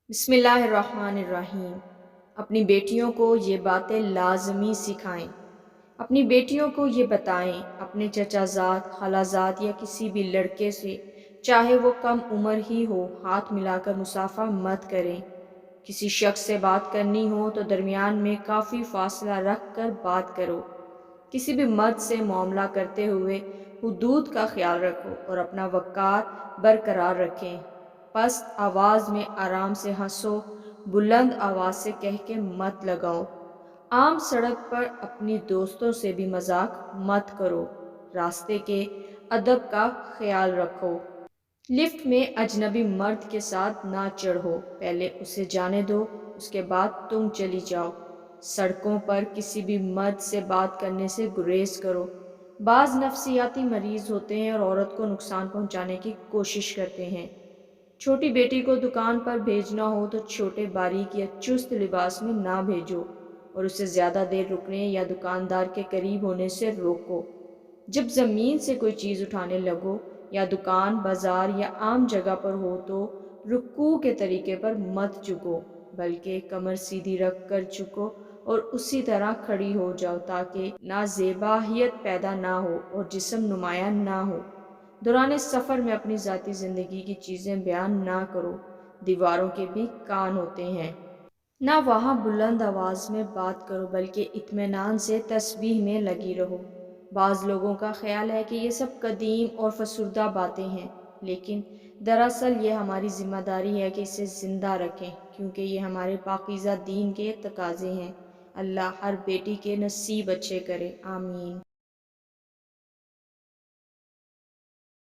بسم اللہ الرحمن الرحیم۔ اپنی بیٹیوں کو یہ باتیں لازمی سکھائیں۔ اپنی بیٹیوں کو یہ بتائیں، اپنے چچا زاد، خالہ زاد یا کسی بھی لڑکے سے چاہے وہ کم عمر ہی ہو ہاتھ ملا کر مصافحہ مت کریں۔ کسی شخص سے بات کرنی ہو تو درمیان میں کافی فاصلہ رکھ کر بات کرو۔ کسی بھی مرد سے معاملہ کرتے ہوئے حدود کا خیال رکھو اور اپنا وقار برقرار رکھیں۔ پست آواز میں آرام سے ہنسو، بلند آواز سے کہہ کے مت لگاؤ۔ عام سڑک پر اپنی دوستوں سے بھی مذاق مت کرو۔ راستے کے ادب کا خیال رکھو۔ لفٹ میں اجنبی مرد کے ساتھ نہ چڑھو، پہلے اسے جانے دو، اس کے بعد تم چلی جاؤ۔ سڑکوں پر کسی بھی مرد سے بات کرنے سے گریز کرو۔ بعض نفسیاتی مریض ہوتے ہیں اور عورت کو نقصان پہنچانے کی کوشش کرتے ہیں۔ چھوٹی بیٹی کو دکان پر بھیجنا ہو تو چھوٹے باریک یا چست لباس میں نہ بھیجو اور اسے زیادہ دیر رکنے یا دکاندار کے قریب ہونے سے روکو۔ جب زمین سے کوئی چیز اٹھانے لگو یا دکان، بازار یا عام جگہ پر ہو تو رکوع کے طریقے پر مت جھکو، بلکہ کمر سیدھی رکھ کر جھکو اور اسی طرح کھڑی ہو جاؤ تاکہ نازیباہیت پیدا نہ ہو اور جسم نمایاں نہ ہو۔ دوران سفر میں اپنی ذاتی زندگی کی چیزیں بیان نہ کرو، دیواروں کے بھی کان ہوتے ہیں۔ نہ وہاں بلند آواز میں بات کرو بلکہ اطمینان سے تسبیح میں لگی رہو۔ بعض لوگوں کا خیال ہے کہ یہ سب قدیم اور فسردہ باتیں ہیں، لیکن دراصل یہ ہماری ذمہ داری ہے کہ اسے زندہ رکھیں، کیونکہ یہ ہمارے پاکیزہ دین کے تقاضے ہیں۔ اللہ ہر بیٹی کے نصیب اچھے کرے، آمین۔